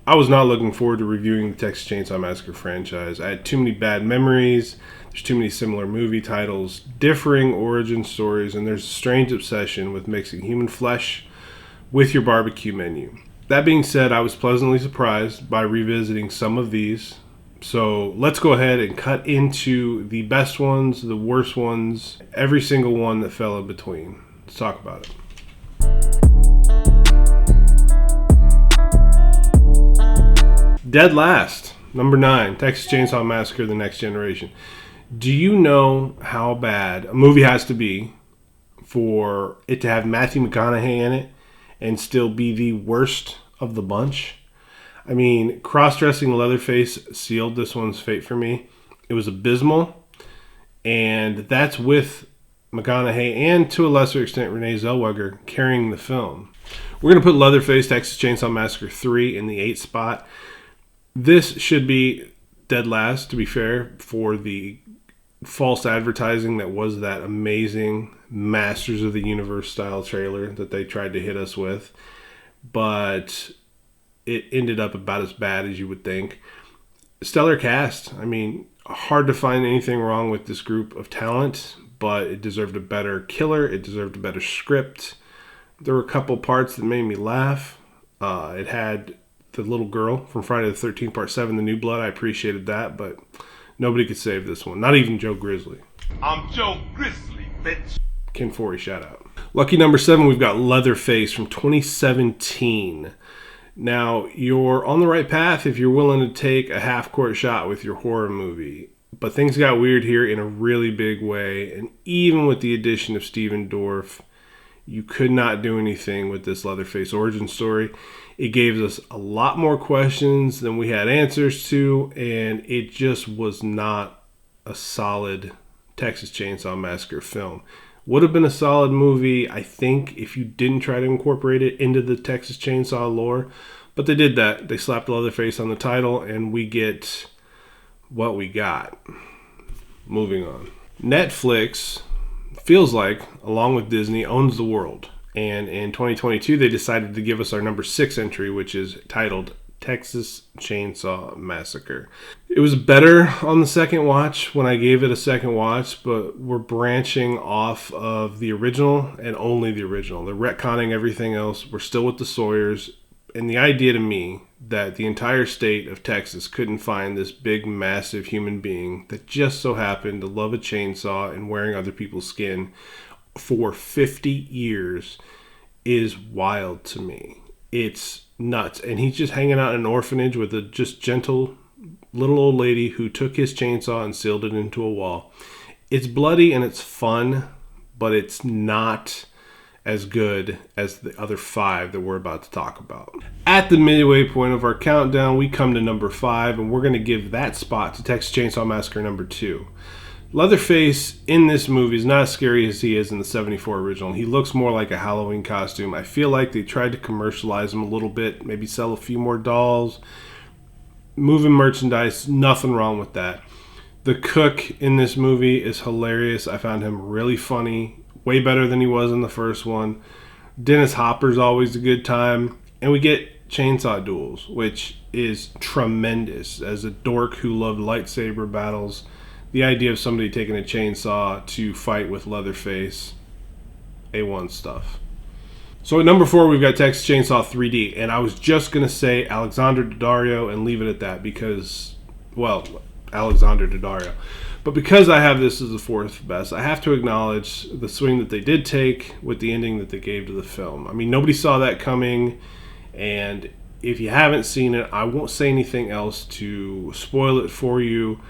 I was not looking forward to reviewing the Texas Chainsaw Massacre franchise. I had too many bad memories. There's too many similar movie titles, differing origin stories, and there's a strange obsession with mixing human flesh with your barbecue menu. That being said, I was pleasantly surprised by revisiting some of these. So let's go ahead and cut into the best ones, the worst ones, every single one that fell in between. Let's talk about it. Dead last, number 9, Texas Chainsaw Massacre: The Next Generation. Do you know how bad a movie has to be for it to have Matthew McConaughey in it and still be the worst of the bunch? I mean, cross-dressing Leatherface sealed this one's fate for me. It was abysmal, and that's with McConaughey and, to a lesser extent, Renee Zellweger carrying the film. We're going to put Leatherface, Texas Chainsaw Massacre 3 in the 8th spot. This should be dead last, to be fair, for the false advertising that was that amazing Masters of the Universe style trailer that they tried to hit us with. But it ended up about as bad as you would think. Stellar cast. I mean, hard to find anything wrong with this group of talent, but it deserved a better killer. It deserved a better script. There were a couple parts that made me laugh. It had the little girl from Friday the 13th, Part 7, The New Blood. I appreciated that, but nobody could save this one. Not even Joe Grizzly. I'm Joe Grizzly, bitch. Ken Forey, shout out. Lucky number 7, we've got Leatherface from 2017. Now, you're on the right path if you're willing to take a half-court shot with your horror movie. But things got weird here in a really big way. And even with the addition of Steven Dorff, you could not do anything with this Leatherface origin story. It gave us a lot more questions than we had answers to. And it just was not a solid Texas Chainsaw Massacre film. Would have been a solid movie, I think, if you didn't try to incorporate it into the Texas Chainsaw lore. But they did that. They slapped Leatherface on the title, and we get what we got. Moving on. Netflix, feels like, along with Disney, owns the world. And in 2022, they decided to give us our number 6 entry, which is titled Texas Chainsaw Massacre. It was better on the second watch when I gave it a second watch, but we're branching off of the original and only the original. They're retconning everything else. We're still with the Sawyers. And the idea to me that the entire state of Texas couldn't find this big, massive human being that just so happened to love a chainsaw and wearing other people's skin for 50 years is wild to me. It's nuts. And he's just hanging out in an orphanage with a just gentle little old lady who took his chainsaw and sealed it into a wall. It's bloody and it's fun, but it's not as good as the other 5 that we're about to talk about. At the midway point of our countdown, we come to number 5, and we're going to give that spot to Texas Chainsaw Massacre number 2. Leatherface in this movie is not as scary as he is in the 74 original. He looks more like a Halloween costume. I feel like they tried to commercialize him a little bit, maybe sell a few more dolls, moving merchandise, nothing wrong with that. The cook in this movie is hilarious. I found him really funny, way better than he was in the first one. Dennis Hopper's always a good time. And we get chainsaw duels, which is tremendous. As a dork who loved lightsaber battles, the idea of somebody taking a chainsaw to fight with Leatherface, A1 stuff. So at number 4, we've got Texas Chainsaw 3D. And I was just going to say Alexander Daddario and leave it at that because, well, Alexander Daddario. But because I have this as the 4th best, I have to acknowledge the swing that they did take with the ending that they gave to the film. I mean, nobody saw that coming. And if you haven't seen it, I won't say anything else to spoil it for you.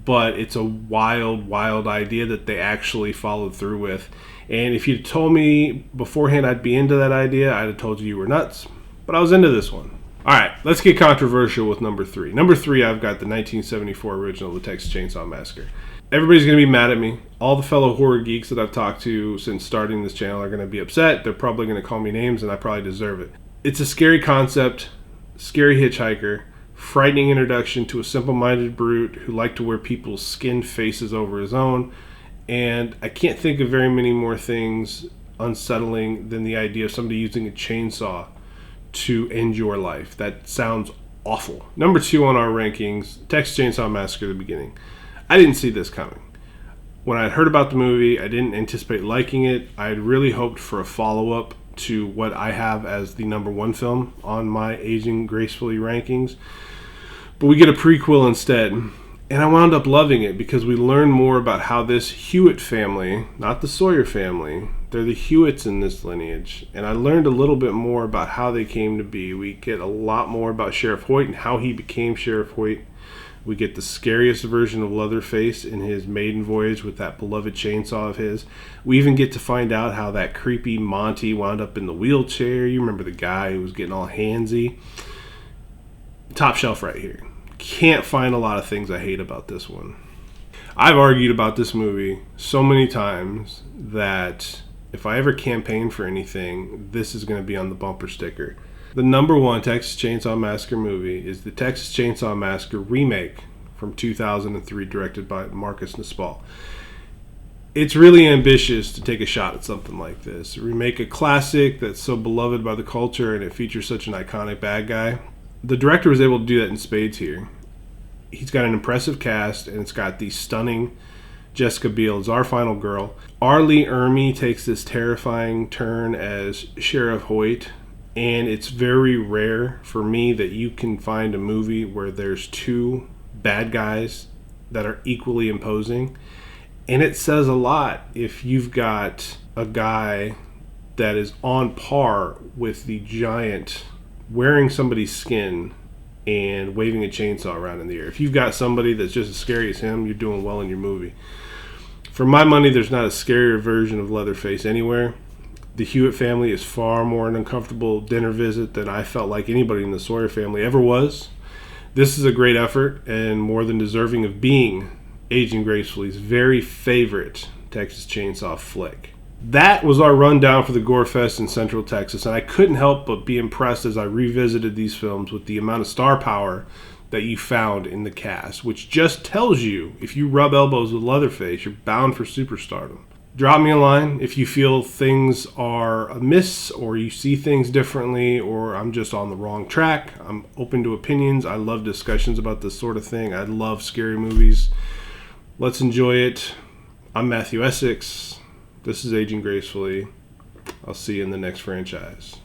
But it's a wild, wild idea that they actually followed through with. And if you'd told me beforehand I'd be into that idea, I'd have told you were nuts. But I was into this one. All right, let's get controversial with number 3. Number 3, I've got the 1974 original, The Texas Chainsaw Massacre. Everybody's going to be mad at me. All the fellow horror geeks that I've talked to since starting this channel are going to be upset. They're probably going to call me names, and I probably deserve it. It's a scary concept, scary hitchhiker, frightening introduction to a simple-minded brute who liked to wear people's skinned faces over his own. And I can't think of very many more things unsettling than the idea of somebody using a chainsaw to end your life. That sounds awful. Number 2 on our rankings, Texas Chainsaw Massacre: The Beginning. I didn't see this coming. When I heard about the movie, I didn't anticipate liking it. I had really hoped for a follow-up to what I have as the number 1 film on my Aging Gracefully rankings. But we get a prequel instead. And I wound up loving it because we learn more about how this Hewitt family, not the Sawyer family, they're the Hewitts in this lineage. And I learned a little bit more about how they came to be. We get a lot more about Sheriff Hoyt and how he became Sheriff Hoyt. We get the scariest version of Leatherface in his maiden voyage with that beloved chainsaw of his. We even get to find out how that creepy Monty wound up in the wheelchair. You remember the guy who was getting all handsy. Top shelf right here. Can't find a lot of things I hate about this one. I've argued about this movie so many times that if I ever campaign for anything, this is going to be on the bumper sticker. The number 1 Texas Chainsaw Massacre movie is the Texas Chainsaw Massacre remake from 2003, directed by Marcus Nispel. It's really ambitious to take a shot at something like this. Remake a classic that's so beloved by the culture and it features such an iconic bad guy. The director was able to do that in spades here. He's got an impressive cast, and it's got the stunning Jessica Biel as our final girl. R. Lee Ermey takes this terrifying turn as Sheriff Hoyt, and it's very rare for me that you can find a movie where there's 2 bad guys that are equally imposing. And it says a lot if you've got a guy that is on par with the giant wearing somebody's skin and waving a chainsaw around in the air. If you've got somebody that's just as scary as him, you're doing well in your movie. For my money, there's not a scarier version of Leatherface anywhere. The Hewitt family is far more an uncomfortable dinner visit than I felt like anybody in the Sawyer family ever was. This is a great effort and more than deserving of being Aging Gracefully's very favorite Texas Chainsaw flick. That was our rundown for the Gore Fest in Central Texas, and I couldn't help but be impressed as I revisited these films with the amount of star power that you found in the cast, which just tells you if you rub elbows with Leatherface, you're bound for superstardom. Drop me a line if you feel things are amiss or you see things differently or I'm just on the wrong track. I'm open to opinions. I love discussions about this sort of thing. I love scary movies. Let's enjoy it. I'm Matthew Essex. This is Aging Gracefully. I'll see you in the next franchise.